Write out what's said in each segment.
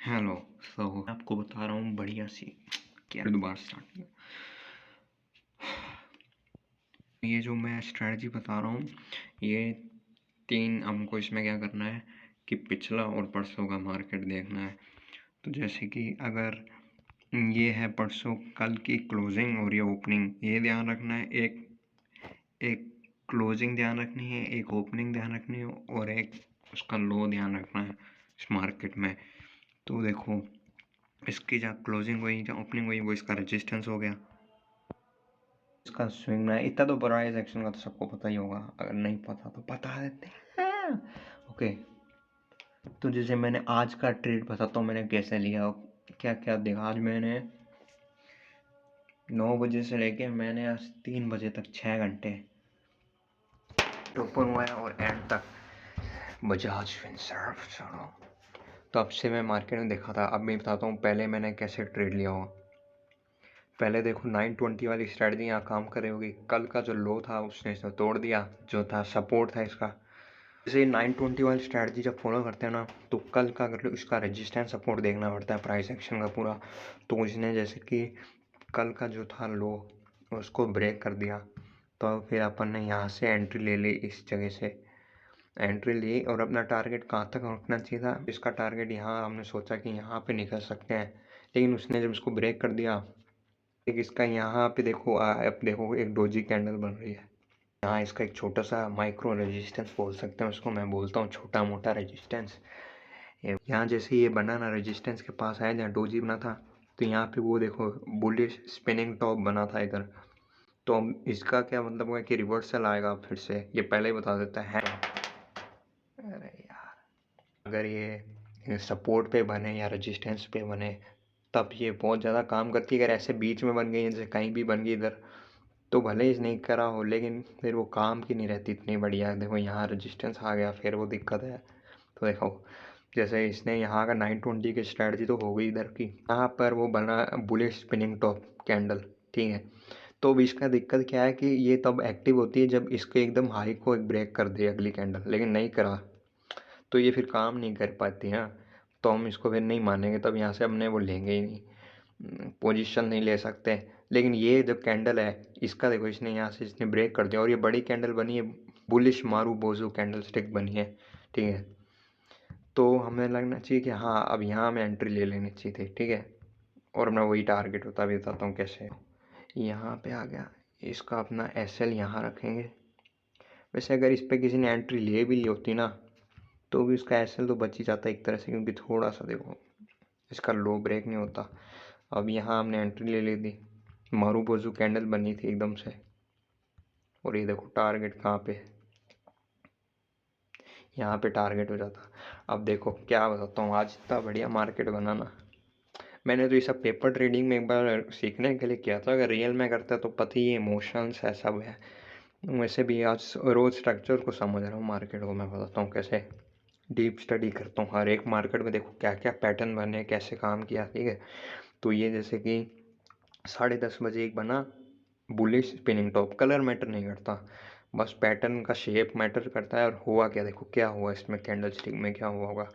Hello. आपको बता रहा हूँ बढ़िया सी क्या दोबारा स्टार्ट किया। ये जो मैं स्ट्रेटजी बता रहा हूँ, ये 3 हमको इसमें क्या करना है कि पिछला और परसों का मार्केट देखना है। तो जैसे कि अगर ये है परसों कल की क्लोजिंग और ये ओपनिंग, ये ध्यान रखना है। एक एक क्लोजिंग ध्यान रखनी है, एक ओपनिंग ध्यान रखनी है और एक उसका लो ध्यान रखना है इस मार्केट में। तो देखो, इसकी जहाँ क्लोजिंग हुई, जहाँ ओपनिंग हुई, वो इसका रेजिस्टेंस हो गया। इसका स्विंग में इतना तो प्राइस एक्शन का तो सबको पता ही होगा, अगर नहीं पता तो बता देते हैं। ओके, तो जैसे मैंने आज का ट्रेड बताता हूँ मैंने कैसे लिया, क्या क्या देखा। आज मैंने 9 बजे से लेके मैंने आज 3 बजे तक 6 घंटे ओपन हुआ है और एंड तक बजाज फिनसर्व चलो। तो अब से मैं मार्केट में देखा था, अब मैं बताता हूँ पहले मैंने कैसे ट्रेड लिया हुआ। पहले देखो 920 वाली स्ट्रेटजी यहाँ काम कर रही होगी। कल का जो लो था उसने इसे तोड़ दिया, जो था सपोर्ट था इसका। जैसे 920 वाली स्ट्रेटजी जब फॉलो करते हैं ना, तो कल का अगर इसका रेजिस्टेंस सपोर्ट देखना पड़ता है प्राइस एक्शन का पूरा। तो इसने जैसे कि कल का जो था लो उसको ब्रेक कर दिया, तो फिर अपन ने यहाँ से एंट्री ले ली। इस जगह से एंट्री ली और अपना टारगेट कहाँ तक रखना चाहिए था, इसका टारगेट यहाँ हमने सोचा कि यहाँ पे निकल सकते हैं, लेकिन उसने जब इसको ब्रेक कर दिया। एक इसका यहाँ पे देखो, अब देखो एक डोजी कैंडल बन रही है यहाँ। इसका एक छोटा सा माइक्रो रेजिस्टेंस बोल सकते हैं उसको, मैं बोलता हूँ छोटा मोटा रेजिस्टेंस। यहाँ जैसे ये बना ना, रेजिस्टेंस के पास आया जहाँ डोजी बना था, तो यहाँ पे वो देखो बुलिश स्पिनिंग टॉप बना था इधर। तो इसका क्या मतलब है कि रिवर्सल आएगा फिर से, ये पहले ही बता देता है। अरे यार, अगर ये सपोर्ट पे बने या रेजिस्टेंस पे बने तब ये बहुत ज़्यादा काम करती है। अगर ऐसे बीच में बन गई, जैसे कहीं भी बन गई इधर, तो भले ही नहीं करा हो, लेकिन फिर वो काम की नहीं रहती इतनी बढ़िया। देखो यहाँ रेजिस्टेंस आ गया, फिर वो दिक्कत है। तो देखो जैसे इसने यहाँ का 920 की स्ट्रेटजी तो हो गई इधर की, यहाँ पर वो बना बुलिश स्पिनिंग टॉप कैंडल, ठीक है। तो अब इसका दिक्कत क्या है कि ये तब एक्टिव होती है जब इसके एकदम हाई को एक ब्रेक कर दे अगली कैंडल, लेकिन नहीं करा तो ये फिर काम नहीं कर पाती है। तो हम इसको फिर नहीं मानेंगे, तब यहाँ से हमने वो लेंगे ही नहीं, पोजीशन नहीं ले सकते। लेकिन ये जो कैंडल है इसका देखो, इसने यहाँ से इसने ब्रेक कर दिया और ये बड़ी कैंडल बनी है, बुलिश मारू बोजू कैंडल स्टिक बनी है, ठीक है। तो हमें लगना चाहिए कि हाँ अब यहाँ हमें एंट्री ले लेनी चाहिए थी, ठीक है। और अपना वही टारगेट होता, भी बताता हूँ कैसे। यहाँ पे आ गया, इसका अपना SL यहाँ रखेंगे। वैसे अगर इस पर किसी ने एंट्री ले भी ली होती ना, तो भी उसका SL तो बच ही जाता एक तरह से, क्योंकि थोड़ा सा देखो इसका लो ब्रेक नहीं होता। अब यहाँ हमने एंट्री ले ली थी, मारू बोजू कैंडल बनी थी एकदम से, और ये देखो टारगेट कहाँ पे, यहाँ पे टारगेट हो जाता। अब देखो क्या बताता हूँ, आज इतना बढ़िया मार्केट बना ना। मैंने तो ये सब पेपर ट्रेडिंग में एक बार सीखने के लिए किया था, अगर रियल में करता तो पता ही है इमोशंस है सब है। वैसे भी आज रोज़ स्ट्रक्चर को समझ रहा हूँ, मार्केट को मैं बताता हूँ कैसे डीप स्टडी करता हूँ हर एक मार्केट में। देखो क्या क्या पैटर्न बने, कैसे काम किया, ठीक है। तो ये जैसे कि 10:30 बजे एक बना bullish spinning top, colour matter नहीं करता, बस पैटर्न का शेप मैटर करता है। और हुआ क्या, देखो क्या हुआ इसमें, कैंडल स्टिक में क्या हुआ होगा।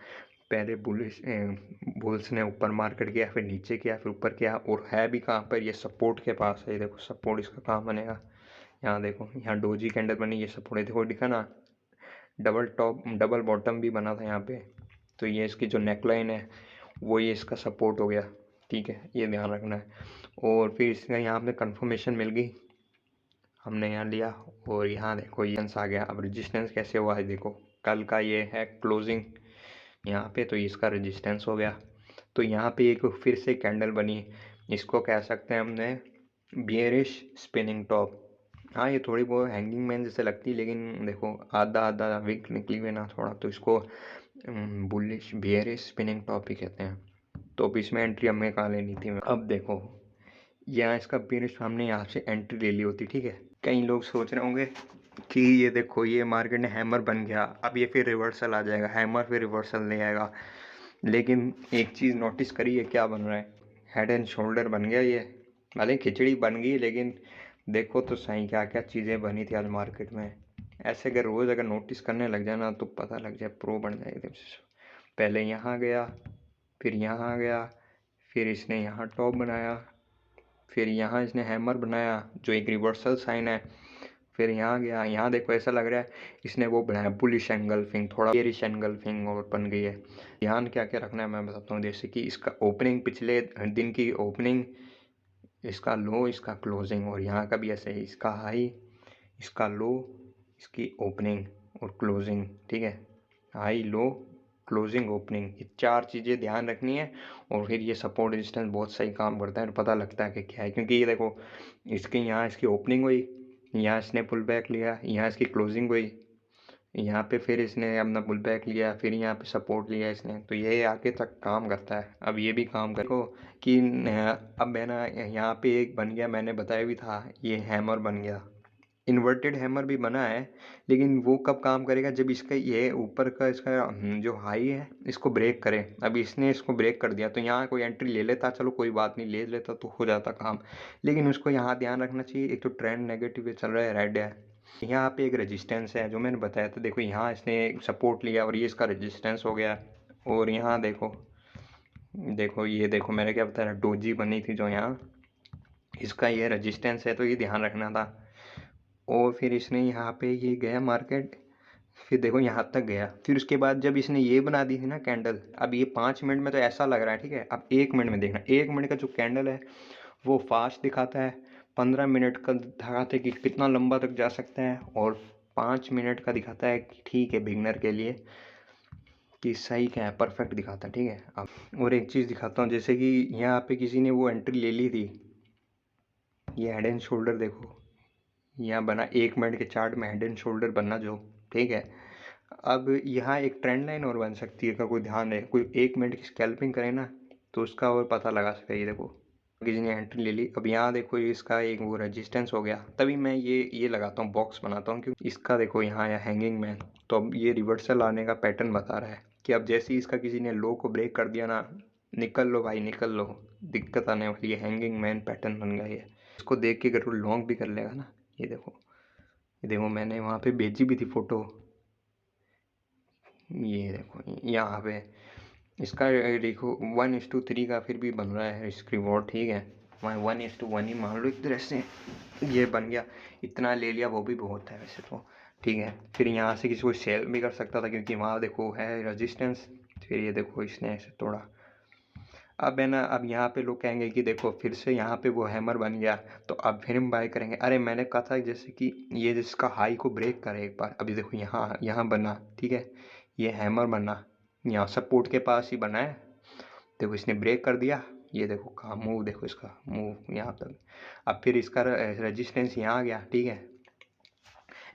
पहले बुल्स ने ऊपर मार्केट किया, फिर नीचे किया, फिर ऊपर किया, और है भी कहाँ पर, ये सपोर्ट के पास है। ये देखो सपोर्ट इसका कहाँ बनेगा, यहाँ देखो, यहाँ डोजी कैंडल बनी, ये सपोर्ट है, देखो दिखा ना, डबल टॉप डबल बॉटम भी बना था यहाँ पे। तो ये इसकी जो नेकलाइन है वो ये इसका सपोर्ट हो गया, ठीक है, ये ध्यान रखना है। और फिर इसका यहाँ पे कंफर्मेशन मिल गई, हमने यहाँ लिया, और यहाँ देखो ये आ गया। अब रेजिस्टेंस कैसे हुआ है देखो, कल का ये है क्लोजिंग यहाँ पे, तो इसका रेजिस्टेंस हो गया। तो यहाँ पे एक फिर से कैंडल बनी, इसको कह सकते हैं हमने बियरिश स्पिनिंग टॉप। हाँ ये थोड़ी बहुत हैंगिंग मैन जैसे लगती है, लेकिन देखो आधा आधा विक निकली हुई ना थोड़ा, तो इसको बुलिश बियरिश स्पिनिंग टॉप ही कहते हैं। तो अब इसमें एंट्री हमें कहाँ लेनी थी। अब देखो यहाँ इसका बियरिश, हमने यहाँ से एंट्री ले ली होती, ठीक है। कई लोग सोच रहे होंगे कि ये देखो ये मार्केट ने हैमर बन गया, अब ये फिर रिवर्सल आ जाएगा, हैमर फिर रिवर्सल नहीं आएगा। लेकिन एक चीज़ नोटिस करिए क्या बन रहा है, हेड एंड शोल्डर बन गया ये। भले खिचड़ी बन गई, लेकिन देखो तो सही क्या क्या चीज़ें बनी थी आज मार्केट में। ऐसे अगर रोज़ अगर नोटिस करने लग जाए ना, तो पता लग जाए, प्रो बन जाए एकदम से। पहले यहाँ गया, फिर यहाँ आ गया, फिर इसने यहाँ टॉप बनाया, फिर यहाँ इसने हैमर बनाया जो एक रिवर्सल साइन है, फिर यहाँ गया, यहाँ देखो ऐसा लग रहा है इसने वो बनाया बुलिश एंगल्फिंग, थोड़ा बेरिश एंगल्फिंग और बन गई है। ध्यान क्या क्या रखना है मैं बताता हूँ, जैसे कि इसका ओपनिंग, पिछले दिन की ओपनिंग, इसका लो, इसका क्लोजिंग, और यहाँ का भी ऐसे ही, इसका हाई, इसका लो, इसकी ओपनिंग और क्लोजिंग, ठीक है, हाई लो क्लोजिंग ओपनिंग, ये 4 चीज़ें ध्यान रखनी है। और फिर ये सपोर्ट रेजिस्टेंस बहुत सही काम करता है और पता लगता है कि क्या है, क्योंकि ये देखो इसके यहाँ इसकी ओपनिंग हुई, यहाँ इसने पुल बैक लिया, यहाँ इसकी क्लोजिंग हुई, यहाँ पे फिर इसने अपना पुल बैक लिया, फिर यहाँ पे सपोर्ट लिया इसने, तो ये आगे तक काम करता है। अब ये भी काम कर को कि अब मैं ना यहाँ पे एक बन गया, मैंने बताया भी था, ये हैमर बन गया, इन्वर्टेड हैमर भी बना है, लेकिन वो कब काम करेगा जब इसका ये ऊपर का इसका जो हाई है इसको ब्रेक करे। अब इसने इसको ब्रेक कर दिया, तो यहाँ कोई एंट्री ले लेता, चलो कोई बात नहीं, ले लेता तो हो जाता काम, लेकिन उसको यहाँ ध्यान रखना चाहिए, एक तो ट्रेंड नेगेटिव चल रहा है, रेड है, यहाँ पे एक रेजिस्टेंस है जो मैंने बताया था, देखो यहाँ इसने सपोर्ट लिया और ये इसका रेजिस्टेंस हो गया, और यहाँ देखो, देखो ये देखो मैंने क्या बताया, डोजी बनी थी जो यहाँ, इसका ये रेजिस्टेंस है, तो ये ध्यान रखना था। और फिर इसने यहाँ पे ये गया मार्केट, फिर देखो यहाँ तक गया, फिर उसके बाद जब इसने ये बना दी थी ना कैंडल, अब ये 5 मिनट में तो ऐसा लग रहा है, ठीक है, अब 1 मिनट में देखना, 1 मिनट का जो कैंडल है वो फास्ट दिखाता है, 15 मिनट का दिखाता है कि कितना लंबा तक जा सकता है, और 5 मिनट का दिखाता है कि ठीक है बिगनर के लिए कि सही क्या है, परफेक्ट दिखाता है, ठीक है। अब और एक चीज़ दिखाता हूँ, जैसे कि यहाँ पे किसी ने वो एंट्री ले ली थी, ये हेड एंड शोल्डर देखो यहाँ बना, 1 मिनट के चार्ट में हेड एंड शोल्डर बनना जो, ठीक है। अब यहाँ एक ट्रेंड लाइन और बन सकती है, का कोई ध्यान है, कोई 1 मिनट की स्कैल्पिंग करे ना तो उसका और पता लगा सकता है। ये देखो किसी ने एंट्री ले ली, अब यहाँ देखो इसका एक वो रेजिस्टेंस हो गया, तभी मैं ये लगाता हूँ, बॉक्स बनाता हूँ, क्योंकि इसका देखो यहाँ या हैंगिंग मैन, तो अब ये रिवर्सल आने का पैटर्न बता रहा है कि अब जैसे ही इसका किसी ने लो को ब्रेक कर दिया ना, निकल लो भाई निकल लो, दिक्कत आने वाली है, हैंगिंग मैन पैटर्न बन गया ये। इसको देख के अगर वो लॉन्ग भी कर लेगा ना, ये देखो मैंने वहाँ पे भेजी भी थी फोटो, ये देखो यहाँ पे इसका देखो 1:3 का फिर भी बन रहा है रिस्क रिवॉर्ड, ठीक है, 1:1 ही मान लो एक तरह से, ये बन गया, इतना ले लिया वो भी बहुत है वैसे तो, ठीक है। फिर यहाँ से किसी को सेल भी कर सकता था, क्योंकि वहाँ देखो है रेजिस्टेंस, फिर ये देखो इसने ऐसे तोड़ा। अब है ना, अब यहाँ पे लोग कहेंगे कि देखो फिर से यहाँ पे वो हैमर बन गया, तो अब फिर हम बाय करेंगे। अरे मैंने कहा था जैसे कि ये जिसका हाई को ब्रेक करे एक बार, अभी देखो यहाँ यहाँ बना, ठीक है, ये हैमर बना, यहाँ सपोर्ट के पास ही बना है, देखो इसने ब्रेक कर दिया, ये देखो कहाँ मूव, देखो इसका मूव यहाँ तक, अब फिर इसका रेजिस्टेंस यहाँ आ गया, ठीक है।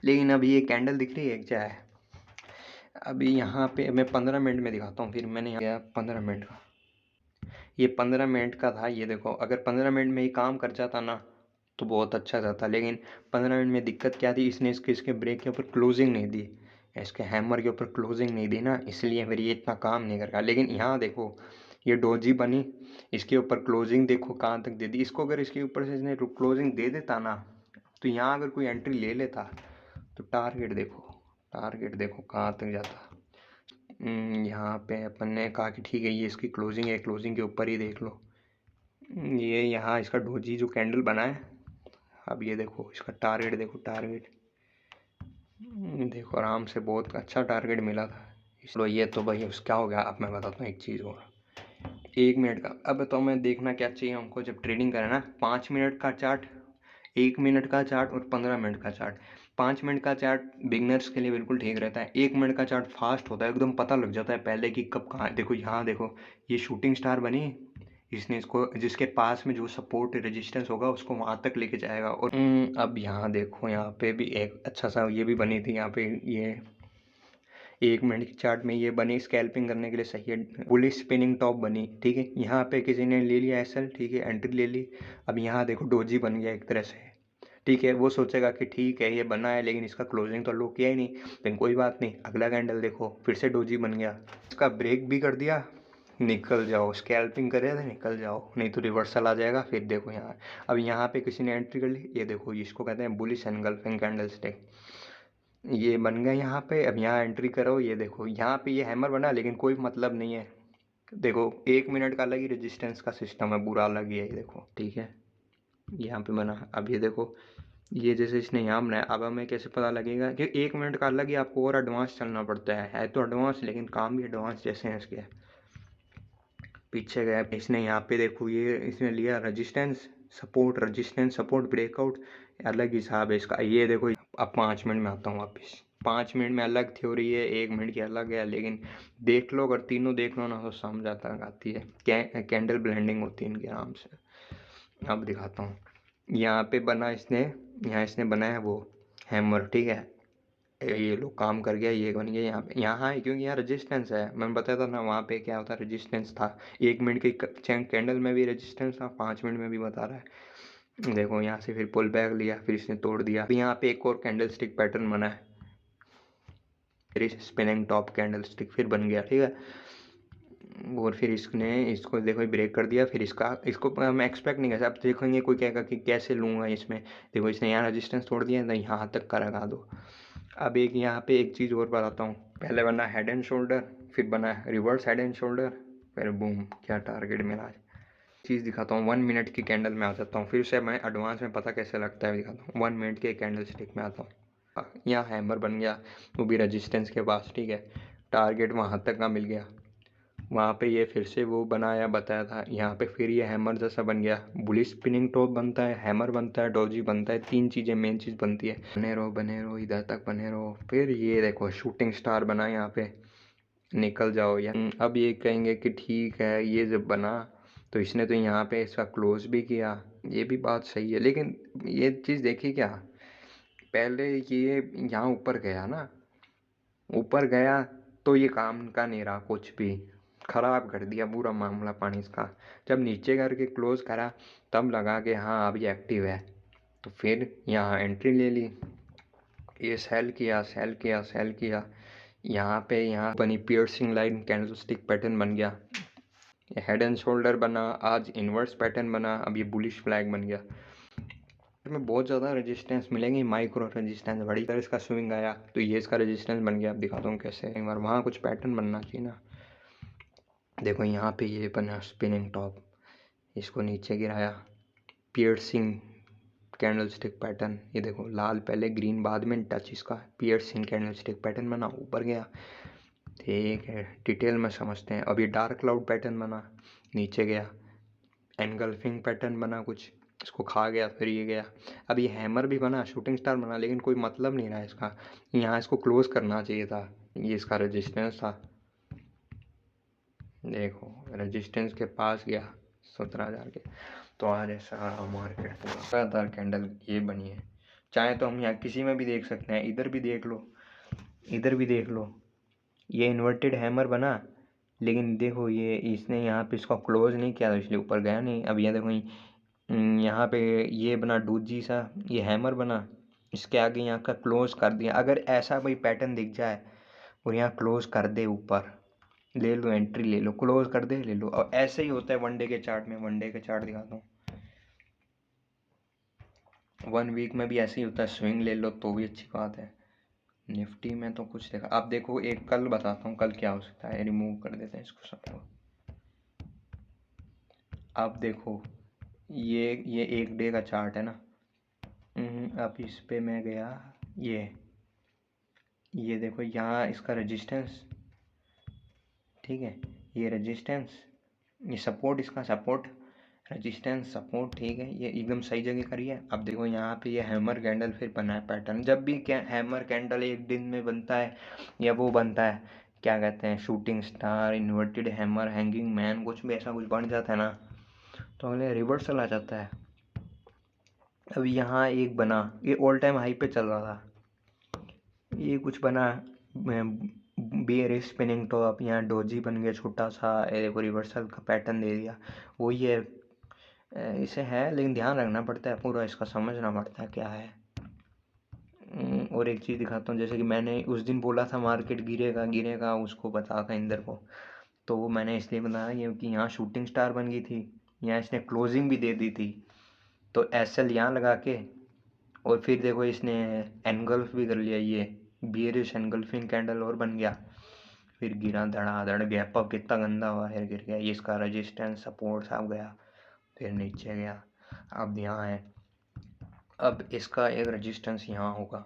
लेकिन अभी ये कैंडल दिख रही है क्या है, अभी यहाँ पे मैं 15 मिनट में दिखाता हूँ, फिर मैंने यहाँ 15 मिनट का, ये 15 मिनट का था, ये देखो अगर 15 मिनट में ही काम कर जाता ना तो बहुत अच्छा जाता, लेकिन 15 मिनट में दिक्कत क्या थी, इसने इसके ब्रेक के ऊपर क्लोजिंग नहीं दी, इसके हैमर के ऊपर क्लोजिंग नहीं दी ना, इसलिए फिर ये इतना काम नहीं कर रहा। लेकिन यहाँ देखो ये डोजी बनी, इसके ऊपर क्लोजिंग देखो कहाँ तक दे दी, इसको अगर इसके ऊपर से इसने क्लोजिंग दे देता ना, तो यहाँ अगर कोई एंट्री ले लेता तो टारगेट देखो कहाँ तक जाता। यहाँ पे अपन ने कहा कि ठीक है ये इसकी क्लोजिंग है, क्लोजिंग के ऊपर ही देख लो, ये यहाँ इसका डोजी जो कैंडल बना है, अब ये देखो इसका टारगेट देखो, देखो आराम से बहुत अच्छा टारगेट मिला था। चलो ये तो भाई उस क्या हो गया, अब मैं बताता हूँ एक चीज़ और, 1 मिनट का, अब तो मैं देखना क्या चाहिए हमको जब ट्रेडिंग करें ना, 5 मिनट का चार्ट, 1 मिनट का चार्ट और 15 मिनट का चार्ट। 5 मिनट का चार्ट बिगनर्स के लिए बिल्कुल ठीक रहता है, 1 मिनट का चार्ट फास्ट होता है, एकदम पता लग जाता है पहले कि कब कहाँ, देखो यहाँ देखो ये शूटिंग स्टार बनी, इसने इसको जिसके पास में जो सपोर्ट रेजिस्टेंस होगा उसको वहाँ तक लेके जाएगा। और अब यहाँ देखो यहाँ पे भी एक अच्छा सा ये भी बनी थी, यहाँ पे ये 1 मिनट की चार्ट में ये बनी, स्कैल्पिंग करने के लिए सही है, बुलिश स्पिनिंग टॉप बनी, ठीक है। यहाँ पे किसी ने ले लिया एसएल, ठीक है, एंट्री ले ली, अब यहाँ देखो डोजी बन गया एक तरह से, ठीक है, वो सोचेगा कि ठीक है ये बना है लेकिन इसका क्लोजिंग तो लो किया ही नहीं, लेकिन कोई बात नहीं, अगला कैंडल देखो फिर से डोजी बन गया, इसका ब्रेक भी कर दिया, निकल जाओ, स्कैल्पिंग करे तो निकल जाओ, नहीं तो रिवर्सल आ जाएगा। फिर देखो यहाँ, अब यहाँ पे किसी ने एंट्री कर ली, ये देखो इसको कहते हैं बुलिश एनगल्फिंग कैंडल स्टिक, ये बन गया यहाँ पे, अब यहाँ एंट्री करो, ये देखो यहाँ पे ये हैमर बना, लेकिन कोई मतलब नहीं है, देखो 1 मिनट का अलग ही रेजिस्टेंस का सिस्टम है, पूरा अलग ही है ये देखो, ठीक है। यहाँ पे बना, अब ये देखो, ये जैसे इसने यहाँ बनाया, अब हमें कैसे पता लगेगा कि 1 मिनट का अलग ही, आपको और एडवांस चलना पड़ता है तो एडवांस, लेकिन काम भी एडवांस जैसे हैं इसके। पीछे गया इसने, यहाँ पे देखो ये इसने लिया रेजिस्टेंस सपोर्ट ब्रेकआउट, अलग हिसाब है इसका। ये देखो अब 5 मिनट में आता हूँ वापस। 5 मिनट में अलग थ्योरी है, 1 मिनट की अलग है, लेकिन देख लो, अगर तीनों देख लो ना तो समझ आती है। कैंडल ब्लेंडिंग होती है इनके आराम से। अब दिखाता हूँ, यहाँ पे बना इसने, यहाँ इसने बनाया वो हैमर, ठीक है। ये लोग काम कर गया, ये बन गया यहाँ पे। यहाँ है क्योंकि यहाँ रेजिस्टेंस है, मैंने बताया था ना वहाँ पे क्या होता है, रेजिस्टेंस था। 1 मिनट की कैंडल में भी रेजिस्टेंस था, 5 मिनट में भी बता रहा है। देखो यहाँ से फिर पुल बैक लिया, फिर इसने तोड़ दिया। फिर यहाँ पे एक और कैंडल स्टिक पैटर्न बना है, फिर स्पिनिंग टॉप कैंडल स्टिक फिर बन गया, ठीक है। और फिर इसने इसको देखो ब्रेक कर दिया, फिर इसको मैं एक्सपेक्ट नहीं कर सकता। अब देखेंगे कोई कहेगा कि कैसे लूँगा इसमें, देखो इसने यहाँ रेजिस्टेंस तोड़ दिया तो यहाँ तक का लगा दो। अब एक यहाँ पे एक चीज़ और बताता हूँ, पहले बना हेड एंड शोल्डर, फिर बना रिवर्स हेड एंड शोल्डर, फिर बूम, क्या टारगेट मिला आज। चीज़ दिखाता हूँ, 1 मिनट की कैंडल में आ जाता हूँ, फिर से मैं एडवांस में पता कैसे लगता है दिखाता हूँ। 1 मिनट के कैंडल स्टिक में आता हूँ, यहाँ हैमर बन गया, वो भी रेजिस्टेंस के पास, ठीक है। टारगेट वहाँ तक का मिल गया, वहाँ पे ये फिर से वो बनाया बताया था, यहाँ पे फिर ये हैमर जैसा बन गया। बुलिश स्पिनिंग टॉप बनता है, हैमर बनता है, डोजी बनता है, 3 चीज़ें मेन चीज़ बनती है। बने रहो इधर तक बने रहो। फिर ये देखो शूटिंग स्टार बना, यहाँ पे निकल जाओ या। अब ये कहेंगे कि ठीक है, ये जब बना तो इसने तो यहाँ पे इसका क्लोज भी किया, ये भी बात सही है, लेकिन ये चीज़ देखी क्या, पहले ये यहाँ ऊपर गया ना, ऊपर गया तो ये काम का नहीं रहा, कुछ भी खराब कर दिया पूरा मामला पानी इसका। जब नीचे करके क्लोज करा तब लगा कि हाँ अभी एक्टिव है, तो फिर यहाँ एंट्री ले ली। ये सेल किया, यहाँ पे यहाँ बनी पियर्सिंग लाइन कैंडलस्टिक पैटर्न बन गया। ये हेड एंड शोल्डर बना, आज इन्वर्स पैटर्न बना, अब ये बुलिश फ्लैग बन गया। में बहुत ज़्यादा रेजिस्टेंस मिलेंगे, माइक्रो रेजिस्टेंस बड़ी तरह इसका स्विंग आया तो ये इसका रेजिस्टेंस बन गया। अब दिखाता हूँ कैसे, एक बार वहाँ कुछ पैटर्न बनना चाहिए ना। देखो यहाँ पे ये बना स्पिनिंग टॉप, इसको नीचे गिराया, पियर्सिंग कैंडल स्टिक पैटर्न, ये देखो लाल पहले ग्रीन बाद में टच, इसका पियर्सिंग कैंडल स्टिक पैटर्न बना, ऊपर गया, ठीक है। डिटेल में समझते हैं। अभी डार्क क्लाउड पैटर्न बना, नीचे गया, एनगल्फिंग पैटर्न बना कुछ, इसको खा गया, फिर ये गया। अब ये हैमर भी बना, शूटिंग स्टार बना, लेकिन कोई मतलब नहीं रहा इसका, यहाँ इसको क्लोज करना चाहिए था। ये इसका रेजिस्टेंस था, देखो रेजिस्टेंस के पास गया 17,000 के, तो आज ऐसा मार्केट पूरा 17,000 कैंडल ये बनी है। चाहे तो हम यहाँ किसी में भी देख सकते हैं, इधर भी देख लो, इधर भी देख लो, ये इन्वर्टेड हैमर बना, लेकिन देखो ये इसने यहाँ पे इसको क्लोज नहीं किया, तो इसलिए ऊपर गया नहीं। अब ये देखो यहाँ पे ये बना डूजी सा, ये हैमर बना, इसके आगे यहाँ का क्लोज कर दिया। अगर ऐसा कोई पैटर्न दिख जाए और यहाँ क्लोज कर दे, ऊपर ले लो, एंट्री ले लो, क्लोज कर दे ले लो। और ऐसे ही होता है वनडे के चार्ट में, वनडे के चार्ट दिखाता हूँ, 1 वीक में भी ऐसे ही होता है, स्विंग ले लो तो भी अच्छी बात है। निफ्टी में तो कुछ देखा, आप देखो एक कल बताता हूँ कल क्या हो सकता है, रिमूव कर देते हैं इसको सबको। आप देखो ये 1 डे का चार्ट है ना, अब इस पे मैं गया, ये देखो यहाँ इसका रेजिस्टेंस, ठीक है, ये रेजिस्टेंस, ये सपोर्ट, इसका सपोर्ट रेजिस्टेंस सपोर्ट, ठीक है, ये एकदम सही जगह करी है। अब देखो यहाँ पे ये हैमर कैंडल फिर बना है पैटर्न। जब भी क्या हैमर कैंडल एक दिन में बनता है या वो बनता है, क्या कहते हैं, shooting star, inverted hammer, hanging man, कुछ भी ऐसा कुछ बन जाता है ना, तो अगले रिवर्सल आ जाता है। अब यहाँ एक बना, ये ऑल टाइम हाई पे चल रहा था, ये कुछ बना बेयर स्पिनिंग टॉप, यहाँ डोजी बन गया छोटा सा, देखो रिवर्सल का पैटर्न दे दिया। वही है, इसे है, लेकिन ध्यान रखना पड़ता है, पूरा इसका समझना पड़ता है क्या है। और एक चीज़ दिखाता हूँ, जैसे कि मैंने उस दिन बोला था मार्केट गिरेगा, उसको बता था इंदर को, तो वो मैंने इसलिए बताया क्योंकि यहाँ शूटिंग स्टार बन गई थी, यहाँ इसने क्लोजिंग भी दे दी थी, तो एसएल यहाँ लगा के, और फिर देखो इसने एनगल्फ भी कर लिया, ये बियरिश एनगल्फिंग कैंडल और बन गया। फिर गिरा धड़ाधड़, गैप अप कितना गंदा हुआ, फिर गिर गया। ये इसका रजिस्टेंस सपोर्ट सब गया, फिर नीचे गया। अब यहाँ है, अब इसका एक रजिस्टेंस यहाँ होगा,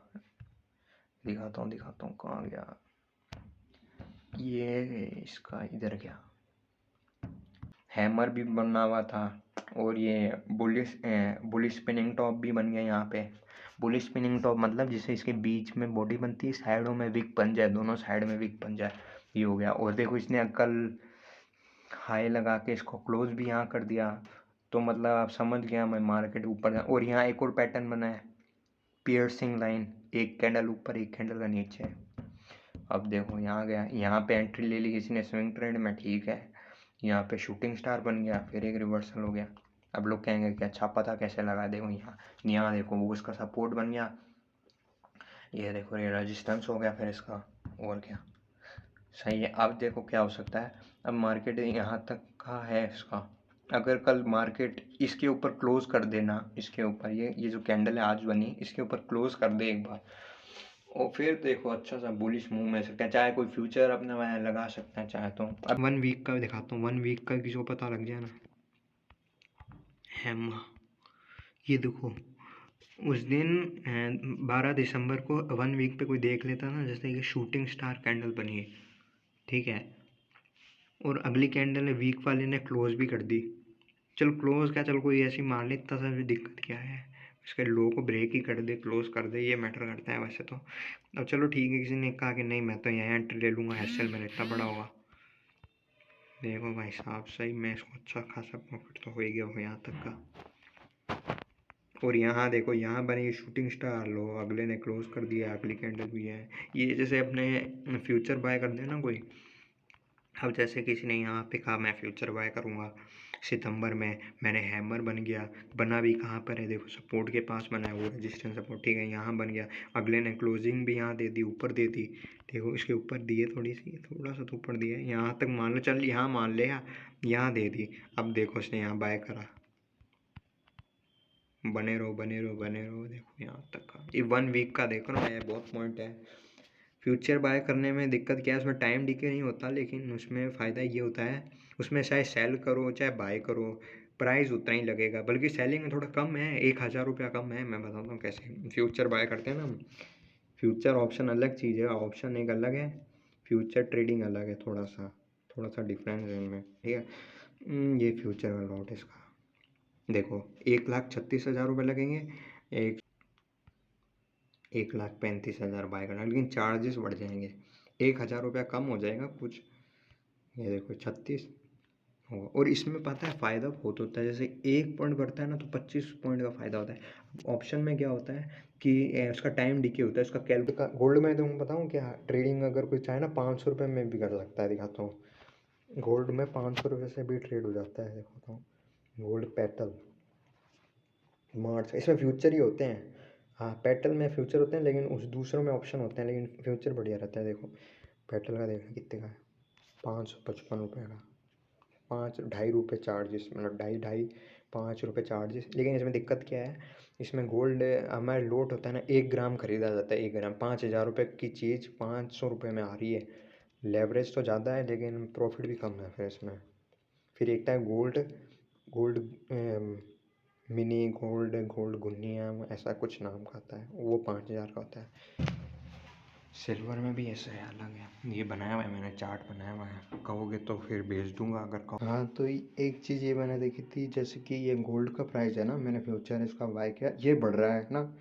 दिखाता हूँ कहाँ गया ये, इसका इधर गया। हैमर भी बना हुआ था, और ये बुलिश स्पिनिंग टॉप भी बन गया यहाँ पे। बुलिश स्पिनिंग टॉप मतलब जिससे इसके बीच में बॉडी बनती है, साइडों में विक बन जाए, दोनों साइड में विक बन जाए, ये हो गया। और देखो इसने कल हाई लगा के इसको क्लोज भी यहाँ कर दिया, तो मतलब आप समझ गया मैं मार्केट ऊपर। और यहाँ एक और पैटर्न बना है, पियर्सिंग लाइन, एक कैंडल ऊपर एक कैंडल का नीचे। अब देखो यहाँ गया, यहाँ पे एंट्री ले ली किसी ने स्विंग ट्रेड में, ठीक है। यहाँ पे शूटिंग स्टार बन गया, फिर एक रिवर्सल हो गया। अब लोग कहेंगे कि अच्छा पता कैसे लगा, देखो यहाँ देखो वो उसका सपोर्ट बन गया, ये देखो ये रेजिस्टेंस हो गया फिर इसका, और क्या सही है। अब देखो क्या हो सकता है, अब मार्केट यहाँ तक का है इसका, अगर कल मार्केट इसके ऊपर क्लोज कर देना, इसके ऊपर ये जो कैंडल है आज बनी, इसके ऊपर क्लोज कर दे एक बार, और फिर देखो अच्छा सा बुलिश मूव मिल सकता है। चाहे कोई फ्यूचर अपने वहाँ लगा सकता है चाहे तो। अब 1 वीक का दिखाता हूँ, 1 वीक का किसी को पता लग जाए ना। हैमा, ये देखो उस दिन 12 दिसंबर को 1 वीक पे कोई देख लेता ना, जैसे कि शूटिंग स्टार कैंडल बनी है, ठीक है, और अगली कैंडल ने वीक वाले ने क्लोज भी कर दी। चल क्लोज क्या, चल कोई ऐसी मान ले, इतना सा भी दिक्कत क्या है, इसके लो को ब्रेक ही कर दे, क्लोज कर दे, ये मैटर करता है वैसे तो। अब चलो ठीक है, किसी ने कहा कि नहीं मैं तो यहाँ एंट्री ले लूँगा, एसएल मेरा इतना बड़ा होगा। देखो भाई साहब सही में इसको अच्छा खासा प्रॉफिट तो हो ही गया हो यहाँ तक का। और यहाँ देखो यहाँ बनी शूटिंग स्टार, लो अगले ने क्लोज कर दिया, अगली कैंडल भी है। ये जैसे अपने फ्यूचर बाय कर देना कोई, अब जैसे किसी ने यहाँ पे कहा मैं फ्यूचर बाय करूँगा सितंबर में, मैंने हैमर बन गया, बना भी कहाँ पर है, देखो सपोर्ट के पास बना है, वो रेजिस्टेंस सपोर्ट, ठीक है, यहाँ बन गया। अगले ने क्लोजिंग भी यहाँ दे दी, ऊपर दे दी, देखो इसके ऊपर दिए, थोड़ी सी थोड़ा सा तो ऊपर दिया, यहाँ तक मान लो, चल यहाँ मान ले, यहाँ दे दी। अब देखो उसने यहाँ बाय करा, बने रहो बने रहो बने रहो, देखो यहाँ तक का, ये 1 वीक का देखो ना, ये बहुत पॉइंट है। फ्यूचर बाय करने में दिक्कत क्या है, उसमें टाइम डिके नहीं होता, लेकिन उसमें फ़ायदा ये होता है, उसमें चाहे सेल करो चाहे बाय करो, प्राइस उतना ही लगेगा, बल्कि सेलिंग में थोड़ा कम है, 1000 रुपया कम है। मैं बताता हूँ कैसे फ्यूचर बाय करते हैं ना हम। फ्यूचर ऑप्शन अलग चीज़ है, ऑप्शन एक अलग है, फ्यूचर ट्रेडिंग अलग है, थोड़ा सा डिफरेंस है इनमें, ठीक है। ये फ्यूचर का लॉट है इसका, देखो 1,36,000 रुपये लगेंगे, 1,35,000 बाय करना, लेकिन चार्जेस बढ़ जाएंगे, 1,000 रुपया कम हो जाएगा कुछ, ये देखो 36 होगा। और इसमें पता है फ़ायदा बहुत होता है, जैसे 1 पॉइंट बढ़ता है ना तो 25 पॉइंट का फ़ायदा होता है। ऑप्शन में क्या होता है कि उसका टाइम डिके होता है, उसका कैलकुलेट का। गोल्ड में तुमको बताऊँ क्या, ट्रेडिंग अगर कोई चाहे ना 500 रुपये में भी कर सकता है, दिखाता हूँ। गोल्ड में 500 रुपये से भी ट्रेड हो जाता है, दिखाता हूँ। गोल्ड पेटल मार्च, इसमें फ्यूचर ही होते हैं। हाँ पेटल में फ्यूचर होते हैं, लेकिन उस दूसरों में ऑप्शन होते हैं, लेकिन फ्यूचर बढ़िया रहता है। देखो पेटल का देखना कितने का है, 555 रुपये का, 5 ढाई रुपये चार्जेस, मतलब ढाई 5 रुपये चार्जेस। लेकिन इसमें दिक्कत क्या है, इसमें गोल्ड हमारे लोट होता है ना, 1 ग्राम खरीदा जाता है, 1 ग्राम 5,000 रुपये की चीज़ 500 रुपये में आ रही है। लेवरेज तो ज़्यादा है लेकिन प्रॉफिट भी कम है फिर इसमें। फिर एक टाइम गोल्ड मिनी गोल्ड गुनियम ऐसा कुछ नाम का आता है, वो 5,000 का होता है। सिल्वर में भी ऐसा है, अलग है, ये बनाया हुआ है मैंने, चार्ट बनाया हुआ है, कहोगे तो फिर भेज दूंगा अगर कहो। हाँ तो एक चीज़ ये मैंने देखी थी, जैसे कि ये गोल्ड का प्राइस है ना, मैंने फ्यूचर इसका बाय किया, ये बढ़ रहा है ना,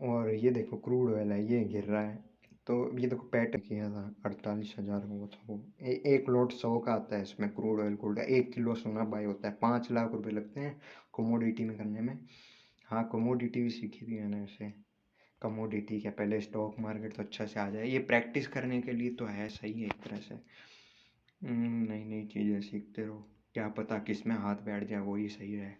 और ये देखो क्रूड ऑयल है ये गिर रहा है। तो ये देखो पैट किया था 48,000 को, था वो। एक लोट 100 का आता है इसमें, क्रूड ऑयल गोल्ड का 1 किलो सोना बाय होता है, 5 लाख रुपए लगते हैं कमोडिटी में करने में। हाँ कमोडिटी भी सीखी थी मैंने ऐसे, कमोडिटी क्या, पहले स्टॉक मार्केट तो अच्छा से आ जाए, ये प्रैक्टिस करने के लिए तो है, सही है एक तरह से। नई नई चीज़ें सीखते रहो, क्या पता किस में हाथ बैठ जाए, वही सही है।